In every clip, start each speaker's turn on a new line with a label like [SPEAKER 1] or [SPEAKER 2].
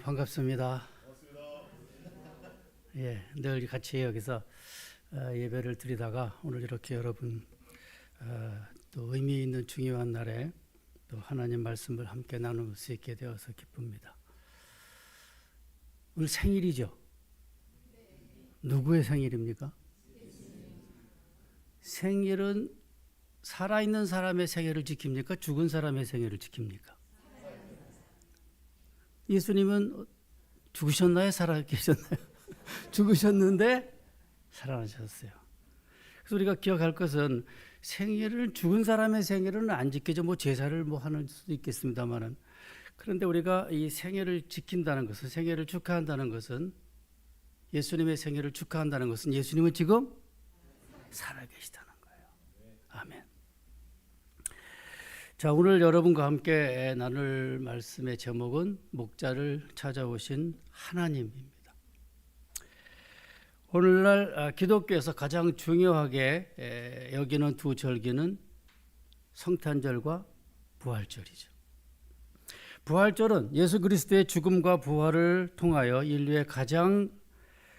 [SPEAKER 1] 반갑습니다. 예, 늘 같이 여기서 예배를 드리다가 오늘 이렇게 여러분 또 의미 있는 중요한 날에 또 하나님 말씀을 함께 나눌 수 있게 되어서 기쁩니다. 오늘 생일이죠? 누구의 생일입니까? 생일은 살아있는 사람의 생일을 지킵니까? 죽은 사람의 생일을 지킵니까? 예수님은 죽으셨나요? 살아계셨나요? 죽으셨는데 살아나셨어요. 그래서 우리가 기억할 것은 생일을 죽은 사람의 생일은 안 지키죠. 뭐 제사를 뭐 하는 수도 있겠습니다만은, 그런데 우리가 이 생일을 지킨다는 것은, 생일을 축하한다는 것은, 예수님의 생일을 축하한다는 것은 예수님은 지금 살아계시다는 거예요. 아멘. 자, 오늘 여러분과 함께 나눌 말씀의 제목은 목자를 찾아오신 하나님입니다. 오늘날 기독교에서 가장 중요하게 여기는 두 절기는 성탄절과 부활절이죠. 부활절은 예수 그리스도의 죽음과 부활을 통하여 인류의 가장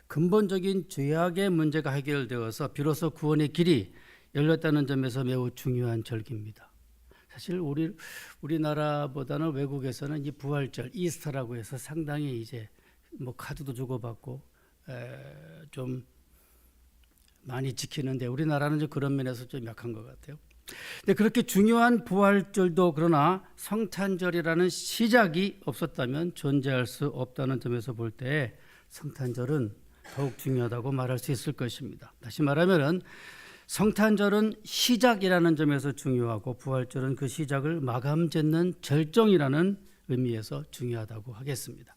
[SPEAKER 1] 근본적인 죄악의 문제가 해결되어서 비로소 구원의 길이 열렸다는 점에서 매우 중요한 절기입니다. 사실 우리나라보다는 외국에서는 이 부활절, 이스터라고 해서 상당히 이제 뭐 카드도 주고받고 좀 많이 지키는데, 우리나라는 좀 그런 면에서 좀 약한 것 같아요. 근데 그렇게 중요한 부활절도 그러나 성탄절이라는 시작이 없었다면 존재할 수 없다는 점에서 볼 때 성탄절은 더욱 중요하다고 말할 수 있을 것입니다. 다시 말하면은 성탄절은 시작이라는 점에서 중요하고 부활절은 그 시작을 마감 짓는 절정이라는 의미에서 중요하다고 하겠습니다.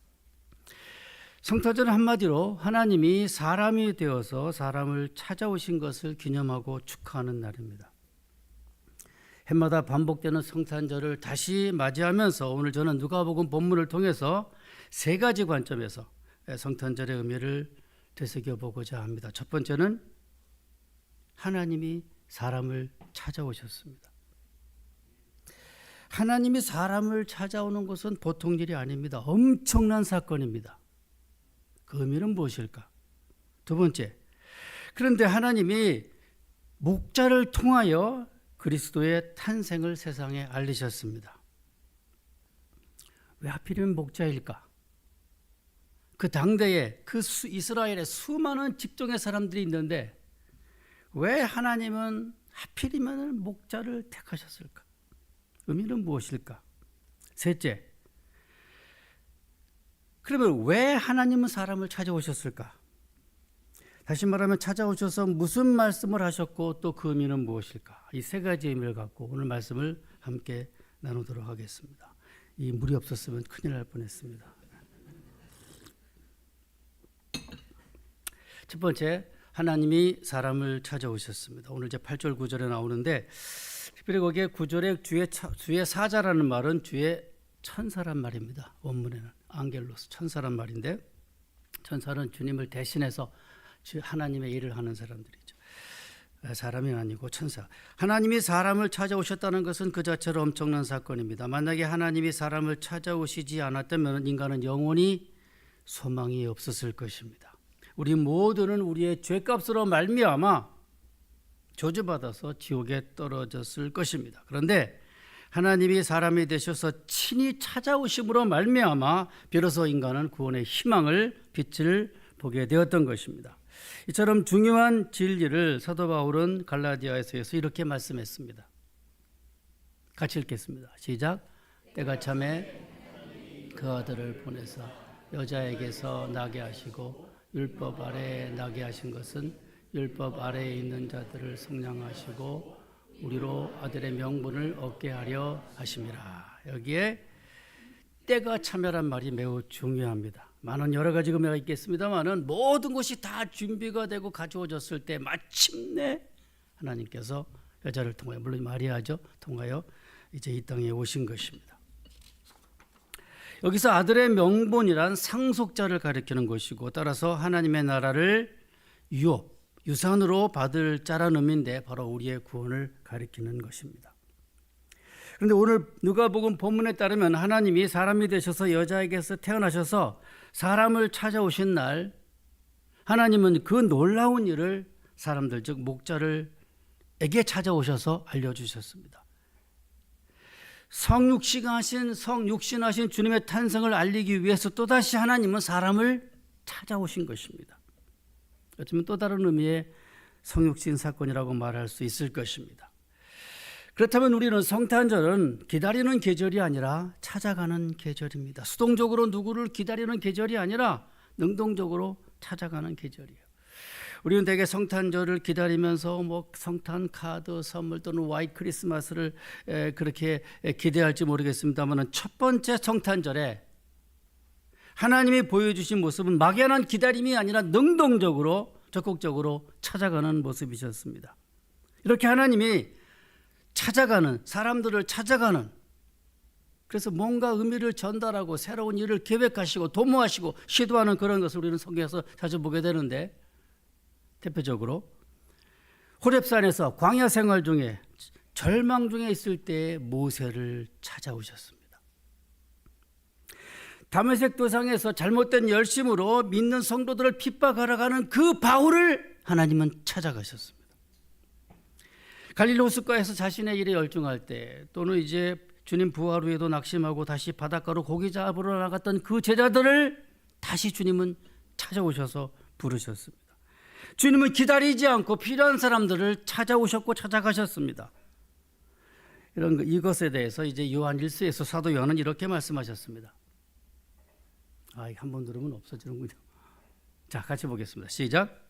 [SPEAKER 1] 성탄절은 한마디로 하나님이 사람이 되어서 사람을 찾아오신 것을 기념하고 축하하는 날입니다. 해마다 반복되는 성탄절을 다시 맞이하면서 오늘 저는 누가복음 본문을 통해서 세 가지 관점에서 성탄절의 의미를 되새겨보고자 합니다. 첫 번째는 하나님이 사람을 찾아오셨습니다. 하나님이 사람을 찾아오는 것은 보통 일이 아닙니다. 엄청난 사건입니다. 그 의미는 무엇일까? 두 번째, 그런데 하나님이 목자를 통하여 그리스도의 탄생을 세상에 알리셨습니다. 왜 하필이면 목자일까? 그 당대에 이스라엘에 수많은 직종의 사람들이 있는데 왜 하나님은 하필이면 목자를 택하셨을까? 의미는 무엇일까? 셋째, 그러면 왜 하나님은 사람을 찾아오셨을까? 다시 말하면 찾아오셔서 무슨 말씀을 하셨고 또 그 의미는 무엇일까? 이 세 가지 의미를 갖고 오늘 말씀을 함께 나누도록 하겠습니다. 이 물이 없었으면 큰일 날 뻔했습니다. 첫 번째, 하나님이 사람을 찾아오셨습니다. 오늘 이제 8절 9절에 나오는데, 특별히 거기에 9절에 주의 사자라는 말은 주의 천사란 말입니다. 원문에는 앙겔로스, 천사란 말인데, 천사는 주님을 대신해서 하나님의 일을 하는 사람들이죠. 사람이 아니고 천사. 하나님이 사람을 찾아오셨다는 것은 그 자체로 엄청난 사건입니다. 만약에 하나님이 사람을 찾아오시지 않았다면 인간은 영원히 소망이 없었을 것입니다. 우리 모두는 우리의 죄값으로 말미암아 저주받아서 지옥에 떨어졌을 것입니다. 그런데 하나님이 사람이 되셔서 친히 찾아오심으로 말미암아 비로소 인간은 구원의 희망을, 빛을 보게 되었던 것입니다. 이처럼 중요한 진리를 사도 바울은 갈라디아서에서 이렇게 말씀했습니다. 같이 읽겠습니다. 시작. 때가 참에 그 아들을 보내사 여자에게서 나게 하시고 율법 아래에 나게 하신 것은 율법 아래에 있는 자들을 성량하시고 우리로 아들의 명분을 얻게 하려 하심이라. 여기에 때가 참여란 말이 매우 중요합니다. 많은 여러 가지 의미가 있겠습니다만은 모든 것이 다 준비가 되고 가져오졌을 때 마침내 하나님께서 여자를 통하여, 물론 마리아죠, 통하여 이제 이 땅에 오신 것입니다. 여기서 아들의 명분이란 상속자를 가리키는 것이고, 따라서 하나님의 나라를 유산으로 받을 자라는 의미인데 바로 우리의 구원을 가리키는 것입니다. 그런데 오늘 누가복음 본문에 따르면 하나님이 사람이 되셔서 여자에게서 태어나셔서 사람을 찾아오신 날 하나님은 그 놀라운 일을 사람들 즉 목자를에게 찾아오셔서 알려주셨습니다. 성육신하신 주님의 탄생을 알리기 위해서 또다시 하나님은 사람을 찾아오신 것입니다. 어쩌면 또 다른 의미의 성육신 사건이라고 말할 수 있을 것입니다. 그렇다면 우리는 성탄절은 기다리는 계절이 아니라 찾아가는 계절입니다. 수동적으로 누구를 기다리는 계절이 아니라 능동적으로 찾아가는 계절이에요. 우리는 대개 성탄절을 기다리면서 성탄 카드 선물 또는 화이트 크리스마스를 그렇게 기대할지 모르겠습니다만 첫 번째 성탄절에 하나님이 보여주신 모습은 막연한 기다림이 아니라 능동적으로 적극적으로 찾아가는 모습이셨습니다. 이렇게 하나님이 찾아가는, 사람들을 찾아가는, 그래서 뭔가 의미를 전달하고 새로운 일을 계획하시고 도모하시고 시도하는 그런 것을 우리는 성경에서 자주 보게 되는데, 대표적으로 호렙산에서 광야 생활 중에 절망 중에 있을 때 모세를 찾아오셨습니다. 다메섹 도상에서 잘못된 열심으로 믿는 성도들을 핍박하러 가는 그 바울을 하나님은 찾아가셨습니다. 갈릴리 호숫가에서 자신의 일에 열중할 때, 또는 이제 주님 부활 후에도 낙심하고 다시 바닷가로 고기 잡으러 나갔던 그 제자들을 다시 주님은 찾아오셔서 부르셨습니다. 주님은 기다리지 않고 필요한 사람들을 찾아오셨고 찾아가셨습니다. 이것에 대해서 이제 요한 1서에서 사도 요한은 이렇게 말씀하셨습니다. 한번 들으면 없어지는군요. 자, 같이 보겠습니다. 시작.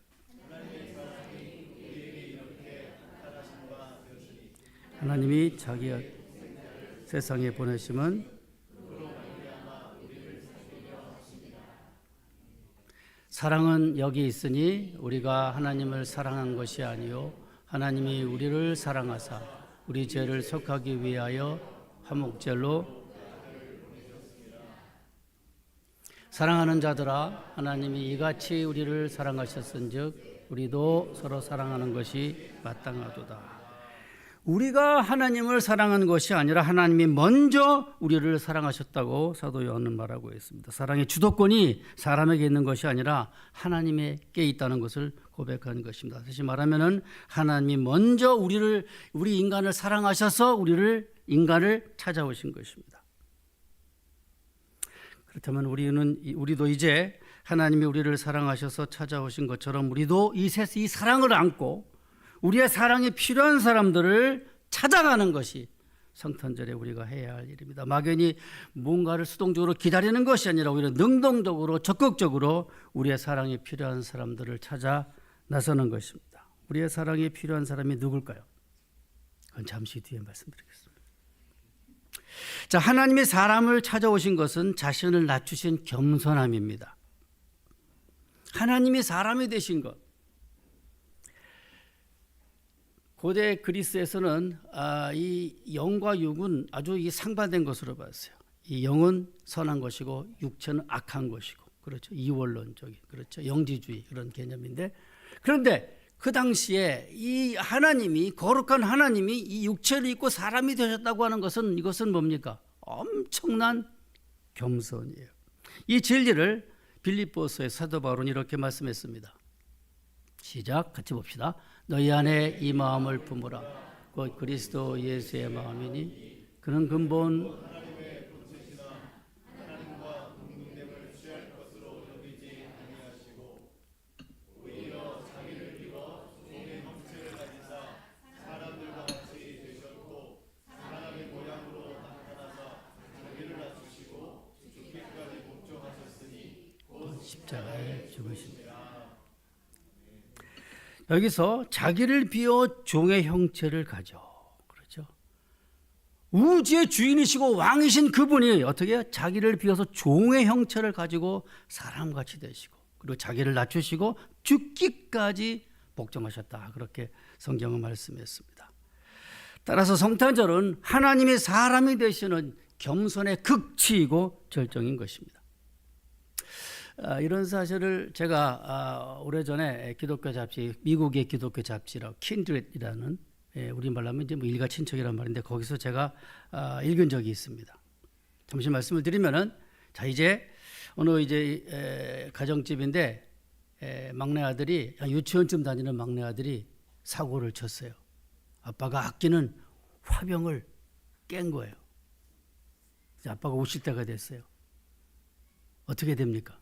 [SPEAKER 1] 하나님이 자기 세상에 보내심은 사랑은 여기 있으니 우리가 하나님을 사랑한 것이 아니요 하나님이 우리를 사랑하사 우리 죄를 속하기 위하여 화목제로 사랑하는 자들아 하나님이 이같이 우리를 사랑하셨은즉 우리도 서로 사랑하는 것이 마땅하도다. 우리가 하나님을 사랑한 것이 아니라 하나님이 먼저 우리를 사랑하셨다고 사도 요한은 말하고 있습니다. 사랑의 주도권이 사람에게 있는 것이 아니라 하나님에게 있다는 것을 고백하는 것입니다. 다시 말하면은 하나님이 먼저 우리 인간을 사랑하셔서 인간을 찾아오신 것입니다. 그렇다면 우리도 이제 하나님이 우리를 사랑하셔서 찾아오신 것처럼 우리도 이 사랑을 안고 우리의 사랑이 필요한 사람들을 찾아가는 것이 성탄절에 우리가 해야 할 일입니다. 막연히 뭔가를 수동적으로 기다리는 것이 아니라 오히려 능동적으로 적극적으로 우리의 사랑이 필요한 사람들을 찾아 나서는 것입니다. 우리의 사랑이 필요한 사람이 누굴까요? 그건 잠시 뒤에 말씀드리겠습니다. 자, 하나님이 사람을 찾아오신 것은 자신을 낮추신 겸손함입니다. 하나님이 사람이 되신 것. 고대 그리스에서는 이 영과 육은 아주 상반된 것으로 봤어요. 이 영은 선한 것이고 육체는 악한 것이고, 그렇죠. 이원론적인, 그렇죠. 영지주의 그런 개념인데, 그런데 그 당시에 이 하나님이, 거룩한 하나님이 이 육체를 입고 사람이 되셨다고 하는 것은, 이것은 뭡니까? 엄청난 겸손이에요. 이 진리를 빌립보서의 사도 바울은 이렇게 말씀했습니다. 시작, 같이 봅시다. 너희 안에 이 마음을 품으라. 곧 그리스도 예수의 마음이니 그는 근본 십자가에 죽으십니다. 여기서 자기를 비워 종의 형체를 가져, 그렇죠. 우주의 주인이시고 왕이신 그분이 어떻게 자기를 비워서 종의 형체를 가지고 사람같이 되시고, 그리고 자기를 낮추시고 죽기까지 복종하셨다. 그렇게 성경은 말씀했습니다. 따라서 성탄절은 하나님이 사람이 되시는 겸손의 극치이고 절정인 것입니다. 이런 사실을 제가 오래전에 기독교 잡지, 미국의 기독교 잡지라고 킨드렛이라는 우리말로 하면 이제 뭐 일가 친척이란 말인데 거기서 제가 읽은 적이 있습니다. 잠시 말씀을 드리면은 자 이제 어느 이제 가정집인데 막내 아들이 유치원쯤 다니는 막내 아들이 사고를 쳤어요. 아빠가 아끼는 화병을 깬 거예요. 이제 아빠가 오실 때가 됐어요. 어떻게 됩니까?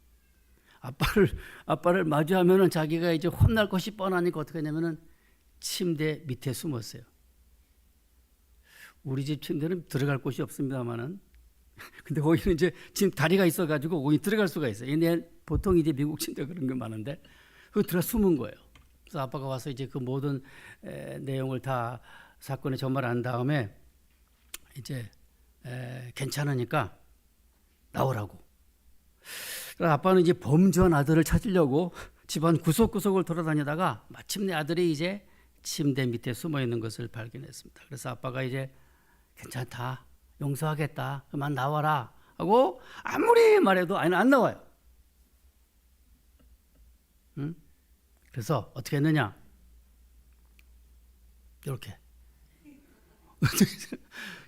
[SPEAKER 1] 아빠를 마주하면은 자기가 이제 혼날 것이 뻔하니까 어떻게 하냐면은 침대 밑에 숨었어요. 우리 집 침대는 들어갈 곳이 없습니다만은 근데 거기는 이제 지금 다리가 있어가지고 거기 들어갈 수가 있어요. 근데 보통 이제 미국 침대 그런 게 많은데 거기 들어 숨은 거예요. 그래서 아빠가 와서 이제 그 모든 내용을 다 사건의 전말을 안 다음에 이제 괜찮으니까 나오라고. 그래서 아빠는 이제 범죄한 아들을 찾으려고 집안 구석구석을 돌아다니다가 마침내 아들이 이제 침대 밑에 숨어 있는 것을 발견했습니다. 그래서 아빠가 이제 괜찮다, 용서하겠다, 그만 나와라 하고 아무리 말해도 안 나와요. 응? 그래서 어떻게 했느냐? 이렇게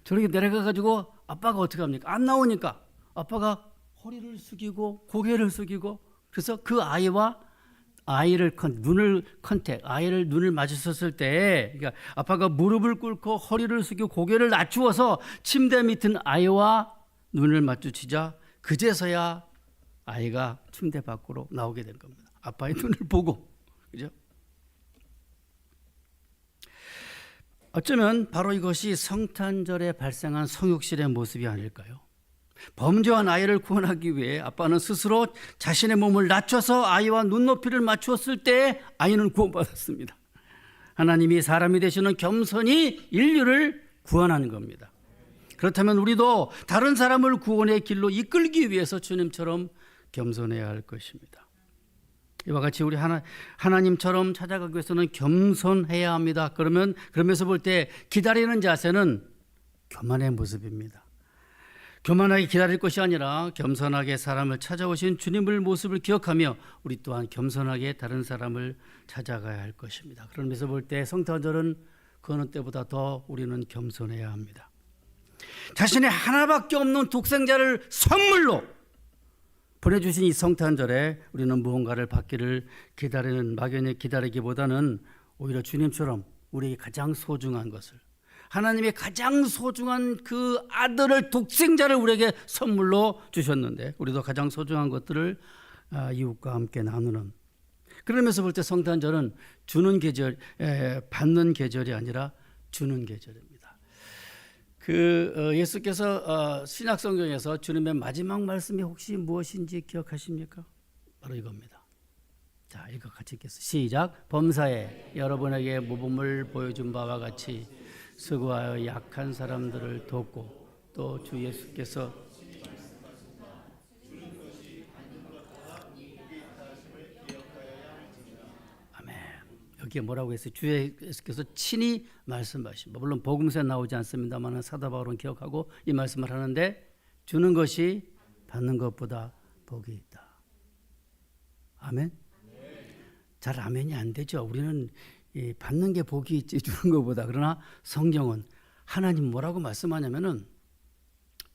[SPEAKER 1] 저렇게 내려가가지고 아빠가 어떻게 합니까? 안 나오니까 아빠가 허리를 숙이고 고개를 숙이고 그래서 그 아이를 눈을 마주쳤을 때 그러니까 아빠가 무릎을 꿇고 허리를 숙이고 고개를 낮추어서 침대 밑은 아이와 눈을 마주치자 그제서야 아이가 침대 밖으로 나오게 된 겁니다. 아빠의 눈을 보고. 그죠? 어쩌면 바로 이것이 성탄절에 발생한 성육실의 모습이 아닐까요? 범죄한 아이를 구원하기 위해 아빠는 스스로 자신의 몸을 낮춰서 아이와 눈높이를 맞추었을 때 아이는 구원받았습니다. 하나님이 사람이 되시는 겸손히 인류를 구원하는 겁니다. 그렇다면 우리도 다른 사람을 구원의 길로 이끌기 위해서 주님처럼 겸손해야 할 것입니다. 이와 같이 우리 하나님처럼 찾아가기 위해서는 겸손해야 합니다. 그러면서 볼 때 기다리는 자세는 교만의 모습입니다. 교만하게 기다릴 것이 아니라 겸손하게 사람을 찾아오신 주님의 모습을 기억하며 우리 또한 겸손하게 다른 사람을 찾아가야 할 것입니다. 그러면서 볼 때 성탄절은 그 어느 때보다 더 우리는 겸손해야 합니다. 자신의 하나밖에 없는 독생자를 선물로 보내주신 이 성탄절에 우리는 무언가를 받기를 막연히 기다리기보다는 오히려 주님처럼 우리에게 가장 소중한 것을 하나님의 가장 소중한 그 아들을 독생자를 우리에게 선물로 주셨는데 우리도 가장 소중한 것들을 이웃과 함께 나누는 그러면서 볼 때 성탄절은 주는 계절, 받는 계절이 아니라 주는 계절입니다. 예수께서 신약성경에서 주님의 마지막 말씀이 혹시 무엇인지 기억하십니까? 바로 이겁니다. 자, 이거 같이 읽겠습니다. 시작. 범사에 여러분에게 모범을 보여준 바와 같이 수고하여 약한 사람들을 돕고 또 주 예수께서 아멘. 여기에 뭐라고 했어요? 주 예수께서 친히 말씀하십니다. 물론 복음서에 나오지 않습니다만 사도 바울은 기억하고 이 말씀을 하는데 주는 것이 받는 것보다 복이 있다. 아멘. 잘 아멘이 안 되죠. 우리는 받는 게 복이 있지 주는 것보다. 그러나 성경은 하나님 뭐라고 말씀하냐면은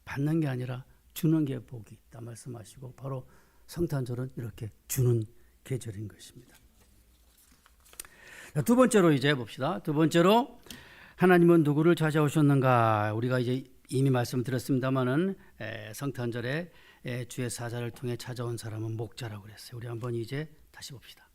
[SPEAKER 1] 받는 게 아니라 주는 게 복이 있다 말씀하시고 바로 성탄절은 이렇게 주는 계절인 것입니다. 두 번째로 이제 봅시다. 두 번째로 하나님은 누구를 찾아오셨는가? 우리가 이제 이미 말씀드렸습니다만은 성탄절에 주의 사자를 통해 찾아온 사람은 목자라고 그랬어요. 우리 한번 이제 다시 봅시다.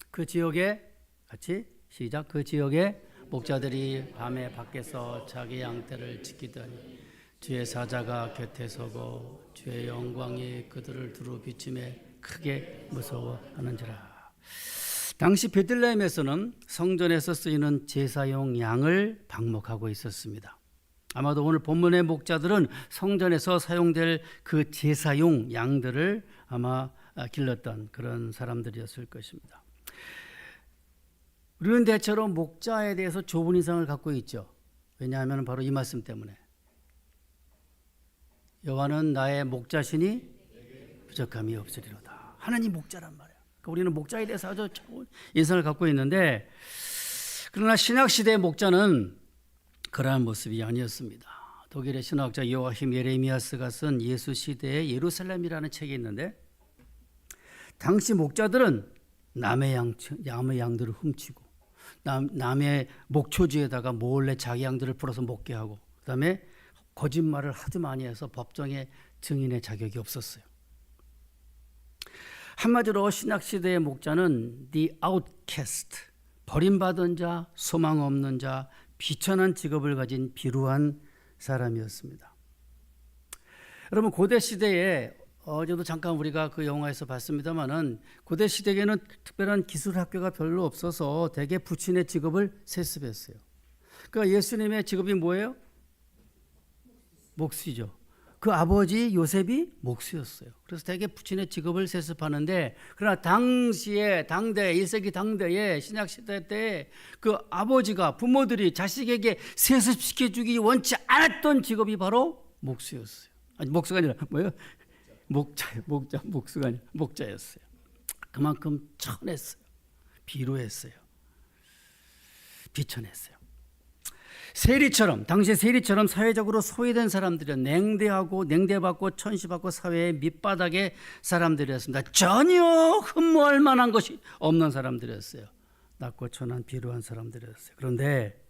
[SPEAKER 1] 그 지역에 같이 시작. 그 지역에 목자들이 밤에 밖에서 자기 양떼를 지키더니 주의 사자가 곁에 서고 주의 영광이 그들을 두루 비침에 크게 무서워하는지라. 당시 베들레헴에서는 성전에서 쓰이는 제사용 양을 방목하고 있었습니다. 아마도 오늘 본문의 목자들은 성전에서 사용될 그 제사용 양들을 아마 길렀던 그런 사람들이었을 것입니다. 우리는 대체로 목자에 대해서 좁은 인상을 갖고 있죠. 왜냐하면 바로 이 말씀 때문에 여호와는 나의 목자시니 부족함이 없으리로다. 하나님 목자란 말이에요. 그러니까 우리는 목자에 대해서 아주 좋은 인상을 갖고 있는데 그러나 신학시대의 목자는 그러한 모습이 아니었습니다. 독일의 신학자 요아힘 예레미야스가 쓴 예수 시대의 예루살렘이라는 책이 있는데, 당시 목자들은 남의 양들을 훔치고 남의 목초지에다가 몰래 자기 양들을 풀어서 먹게 하고, 그다음에 거짓말을 하도 많이 해서 법정에 증인의 자격이 없었어요. 한마디로 신학시대의 목자는 the outcast, 버림받은 자, 소망 없는 자, 비천한 직업을 가진 비루한 사람이었습니다. 여러분, 고대 시대에 어제도 잠깐 우리가 그 영화에서 봤습니다마는, 고대 시대에는 특별한 기술 학교가 별로 없어서 대개 부친의 직업을 세습했어요. 그러니까 예수님의 직업이 뭐예요? 목수죠. 그 아버지 요셉이 목수였어요. 그래서 대개 부친의 직업을 세습하는데, 그러나 당시에 1세기 당대에 신약시대 때 그 아버지가, 부모들이 자식에게 세습시켜주기 원치 않았던 직업이 바로 목수였어요. 아니, 목수가 아니라 뭐예요? 목수가 아니라 목자였어요. 그만큼 천했어요. 비루했어요. 비천했어요. 당시 세리처럼 사회적으로 소외된 사람들이요, 냉대받고 천시받고 사회의 밑바닥의 사람들이었습니다. 전혀 흠모할 만한 것이 없는 사람들이었어요. 낮고 천한 비루한 사람들이었어요. 그런데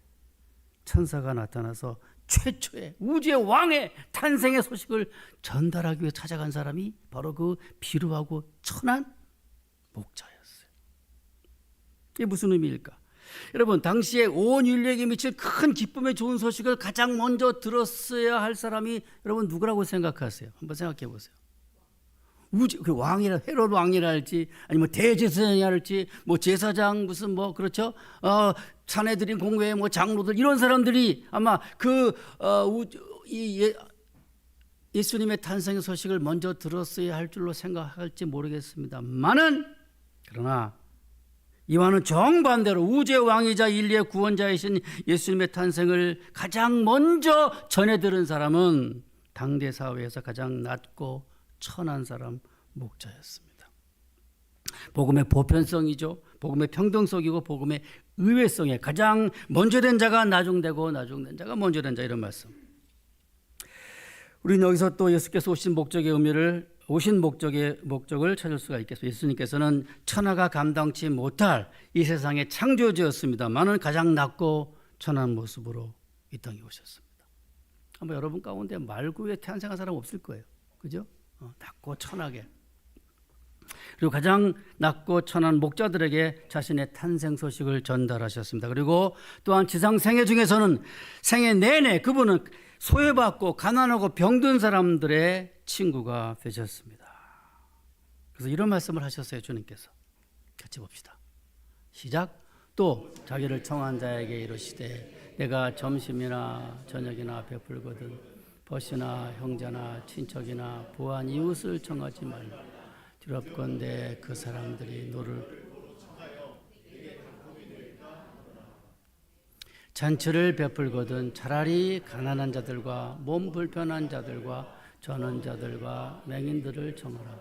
[SPEAKER 1] 천사가 나타나서 최초의 우주의 왕의 탄생의 소식을 전달하기 위해 찾아간 사람이 바로 그 비루하고 천한 목자였어요. 이게 무슨 의미일까? 여러분, 당시에 온 인류에게 미칠 큰 기쁨의 좋은 소식을 가장 먼저 들었어야 할 사람이 여러분 누구라고 생각하세요? 한번 생각해 보세요. 그 왕이라, 헤롯 왕이라 할지, 아니면 대제사장이라 할지, 뭐 제사장 무슨 뭐 그렇죠? 사내들인 공회 뭐 장로들, 이런 사람들이 아마 예수님의 탄생의 소식을 먼저 들었어야 할 줄로 생각할지 모르겠습니다만은, 그러나 이와는 정반대로 우주의 왕이자 인류의 구원자이신 예수님의 탄생을 가장 먼저 전해 들은 사람은 당대 사회에서 가장 낮고 천한 사람, 목자였습니다. 복음의 보편성이죠. 복음의 평등성이고 복음의 의외성에 가장 먼저 된 자가 나중되고 나중된 자가 먼저 된 자, 이런 말씀. 우리는 여기서 또 예수께서 오신 목적의 목적을 찾을 수가 있겠습니다. 예수님께서는 천하가 감당치 못할 이 세상의 창조주였습니다만은 가장 낮고 천한 모습으로 이 땅에 오셨습니다. 아마 여러분 가운데 말구에 탄생한 사람 없을 거예요. 그죠? 낮고 천하게. 그리고 가장 낮고 천한 목자들에게 자신의 탄생 소식을 전달하셨습니다. 그리고 또한 지상 생애 중에서는 생애 내내 그분은 소외받고 가난하고 병든 사람들의 친구가 되셨습니다. 그래서 이런 말씀을 하셨어요. 주님께서. 같이 봅시다. 시작. 또 자기를 청한 자에게 이르시되 내가 점심이나 저녁이나 베풀거든 벗이나 형제나 친척이나 부한 이웃을 청하지 말라. 두렵건대 그 사람들이 너를 잔치를 베풀거든 차라리 가난한 자들과 몸 불편한 자들과 저는 자들과 맹인들을 청하라.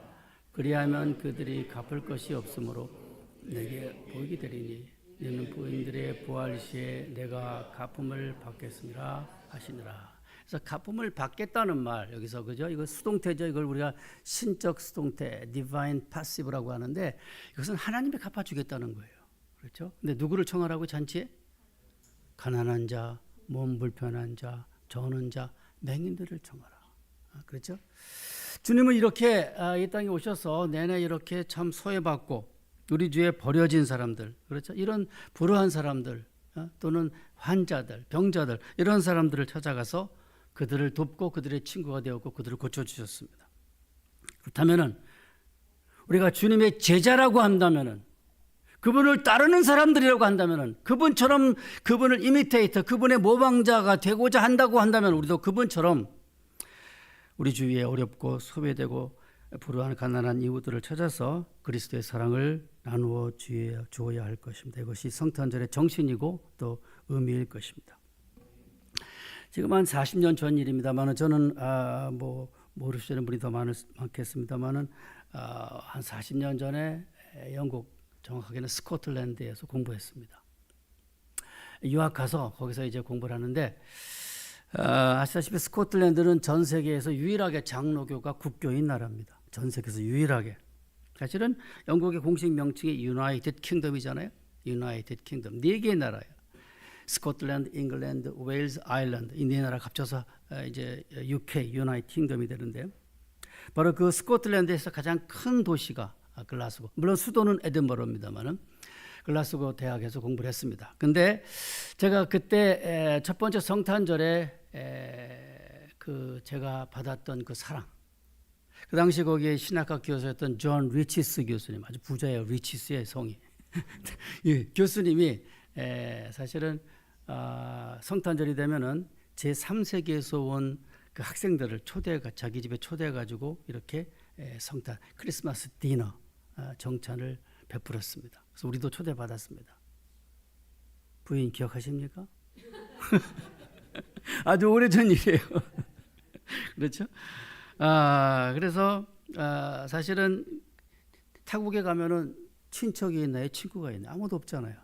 [SPEAKER 1] 그리하면 그들이 갚을 것이 없으므로 내게 복이 되리니 너는 부인들의 부활 시에 내가 갚음을 받겠습니다 하시니라. 그래서 갚음을 받겠다는 말, 여기서 그죠? 이거 수동태죠. 이걸 우리가 신적 수동태, divine passive라고 하는데, 이것은 하나님이 갚아주겠다는 거예요. 그렇죠? 근데 누구를 청하라고 잔치에? 가난한 자, 몸 불편한 자, 저는 자, 맹인들을 청하라. 그렇죠? 주님은 이렇게 이 땅에 오셔서 내내 이렇게 참 소외받고 우리 주위에 버려진 사람들, 그렇죠? 이런 불우한 사람들, 또는 환자들, 병자들, 이런 사람들을 찾아가서 그들을 돕고 그들의 친구가 되었고 그들을 고쳐주셨습니다. 그렇다면은 우리가 주님의 제자라고 한다면은, 그분을 따르는 사람들이라고 한다면은, 그분처럼 그분을 이미테이터, 그분의 모방자가 되고자 한다고 한다면, 우리도 그분처럼 우리 주위에 어렵고 소외되고 불우한 가난한 이웃들을 찾아서 그리스도의 사랑을 나누어 주어야 할 것입니다. 이것이 성탄절의 정신이고 또 의미일 것입니다. 지금 한 40년 전 일입니다만, 저는 모르시는 분이 더 많겠습니다만은 한 40년 전에 영국, 정확하게는 스코틀랜드에서 공부했습니다. 유학 가서 거기서 이제 공부를 하는데 아시다시피 스코틀랜드는 전 세계에서 유일하게 장로교가 국교인 나라입니다. 전 세계에서 유일하게. 사실은 영국의 공식 명칭이 유나이티드 킹덤이잖아요. 유나이티드 킹덤. 4개의 나라예요. 스코틀랜드, 잉글랜드, 웨일즈, 아일랜드 이 4나라 합쳐서 이제 UK 유나이티드 킹덤이 되는데요. 바로 그 스코틀랜드에서 가장 큰 도시가 글라스고, 물론 수도는 에든버러입니다만은 글라스고 대학에서 공부를 했습니다. 근데 제가 그때 첫 번째 성탄절에 그 제가 받았던 그 사랑, 그 당시 거기에 신학학 교수였던 존 리치스 교수님, 아주 부자예요. 리치스의 성이. 이 교수님이 사실은 성탄절이 되면은 제3세계에서 온 그 학생들을 자기 집에 초대해 가지고 이렇게 성탄 크리스마스 디너 정찬을 베풀었습니다. 그래서 우리도 초대받았습니다. 부인 기억하십니까? 아주 오래전 일이에요. 그렇죠? 그래서 사실은 타국에 가면은 친척이 있나요? 친구가 있나요? 아무도 없잖아요.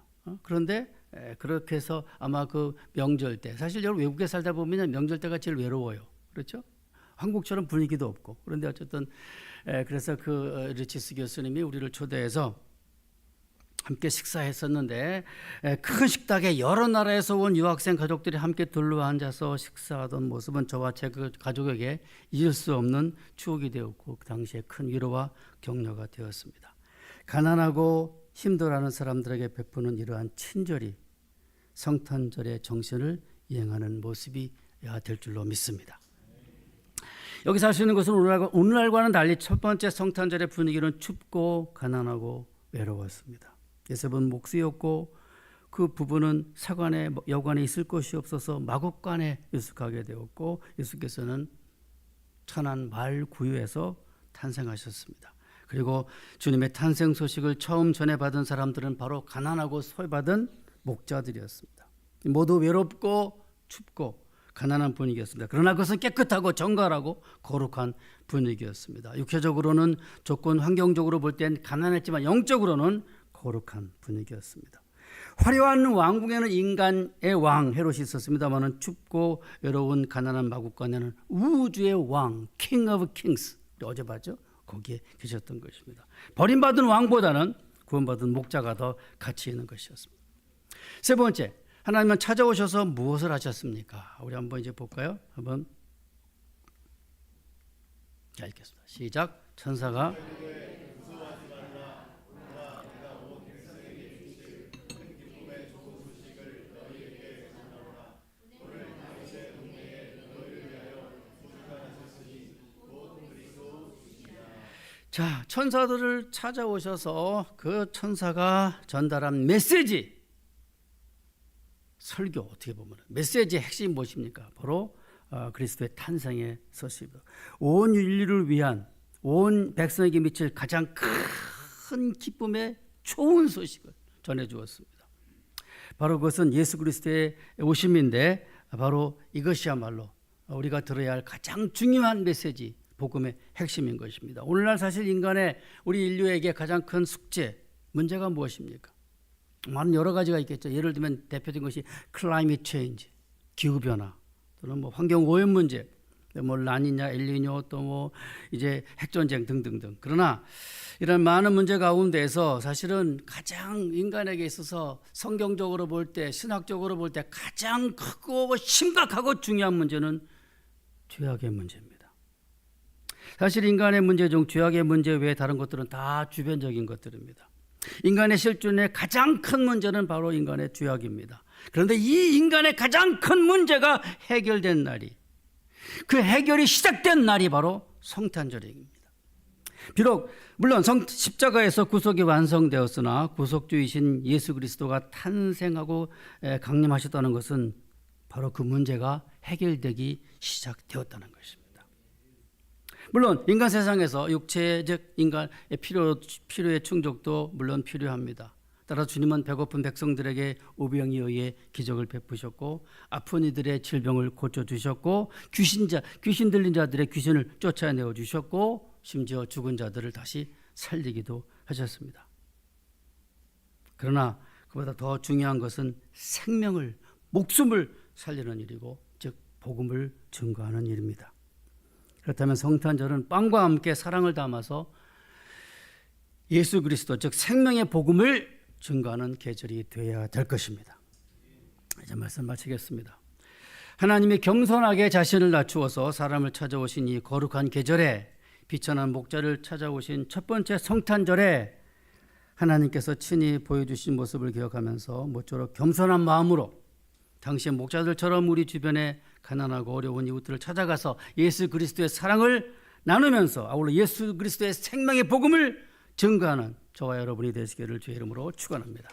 [SPEAKER 1] 그런데 그렇게 해서 아마 그 명절 때, 사실 여러분 외국에 살다 보면 명절 때가 제일 외로워요. 그렇죠? 한국처럼 분위기도 없고. 그런데 어쨌든 그래서 그 리치스 교수님이 우리를 초대해서 함께 식사했었는데, 큰 식탁에 여러 나라에서 온 유학생 가족들이 함께 둘러앉아서 식사하던 모습은 저와 제 그 가족에게 잊을 수 없는 추억이 되었고, 그 당시에 큰 위로와 격려가 되었습니다. 가난하고 힘들어하는 사람들에게 베푸는 이러한 친절이 성탄절의 정신을 이행하는 모습이 될 줄로 믿습니다. 여기서 할 수 있는 것은 오늘날과는 달리 첫 번째 성탄절의 분위기는 춥고 가난하고 외로웠습니다. 요셉은 목수였고 그 부부는 사관에 여관에 있을 곳이 없어서 마곡간에 유숙하게 되었고, 예수께서는 천안 말구유에서 탄생하셨습니다. 그리고 주님의 탄생 소식을 처음 전해받은 사람들은 바로 가난하고 소외받은 목자들이었습니다. 모두 외롭고 춥고 가난한 분위기였습니다. 그러나 그것은 깨끗하고 정갈하고 거룩한 분위기였습니다. 육체적으로는 조건 환경적으로 볼 땐 가난했지만 영적으로는 거룩한 분위기였습니다. 화려한 왕궁에는 인간의 왕 헤롯이 있었습니다만 춥고 외로운 가난한 마국간에는 우주의 왕 King of Kings, 어제 봤죠? 거기에 계셨던 것입니다. 버림받은 왕보다는 구원받은 목자가 더 가치 있는 것이었습니다. 세 번째, 하나님은 찾아오셔서 무엇을 하셨습니까? 우리 한번 이제 볼까요? 한번 읽겠습니다. 시작. 천사가 천사들을 찾아오셔서 그 천사가 전달한 메시지, 설교, 어떻게 보면 메시지의 핵심이 무엇입니까? 바로 그리스도의 탄생의 소식입니다. 온 인류를 위한, 온 백성에게 미칠 가장 큰 기쁨의 좋은 소식을 전해주었습니다. 바로 그것은 예수 그리스도의 오심인데, 바로 이것이야말로 우리가 들어야 할 가장 중요한 메시지, 복음의 핵심인 것입니다. 오늘날 사실 우리 인류에게 가장 큰 숙제, 문제가 무엇입니까? 많은 여러 가지가 있겠죠. 예를 들면 대표적인 것이 클라이밋 체인지, 기후변화, 또는 환경 오염 문제, 라니냐, 엘니뇨, 또 이제 핵전쟁 등등등. 그러나 이런 많은 문제 가운데서 사실은 가장 인간에게 있어서 성경적으로 볼 때, 신학적으로 볼 때 가장 크고 심각하고 중요한 문제는 죄악의 문제입니다. 사실 인간의 문제 중 죄악의 문제 외에 다른 것들은 다 주변적인 것들입니다. 인간의 실존의 가장 큰 문제는 바로 인간의 죄악입니다. 그런데 이 인간의 가장 큰 문제가 해결된 날이, 그 해결이 시작된 날이 바로 성탄절입니다. 비록 물론 십자가에서 구속이 완성되었으나 구속주이신 예수 그리스도가 탄생하고 강림하셨다는 것은 바로 그 문제가 해결되기 시작되었다는 것입니다. 물론 인간 세상에서 육체적 인간의 필요의 충족도 물론 필요합니다. 따라 주님은 배고픈 백성들에게 오병이에 의해 기적을 베푸셨고, 아픈 이들의 질병을 고쳐주셨고, 귀신 들린 자들의 귀신을 쫓아내어 주셨고, 심지어 죽은 자들을 다시 살리기도 하셨습니다. 그러나 그보다 더 중요한 것은 생명을, 목숨을 살리는 일이고, 즉 복음을 증거하는 일입니다. 그렇다면 성탄절은 빵과 함께 사랑을 담아서 예수 그리스도, 즉 생명의 복음을 증거하는 계절이 되어야 될 것입니다. 이제 말씀 마치겠습니다. 하나님이 겸손하게 자신을 낮추어서 사람을 찾아오신 이 거룩한 계절에, 비천한 목자를 찾아오신 첫 번째 성탄절에 하나님께서 친히 보여주신 모습을 기억하면서 모쪼록 겸손한 마음으로 당시의 목자들처럼 우리 주변에 가난하고 어려운 이웃들을 찾아가서 예수 그리스도의 사랑을 나누면서 아울러 예수 그리스도의 생명의 복음을 증거하는 저와 여러분이 되시기를 주의 이름으로 축원합니다.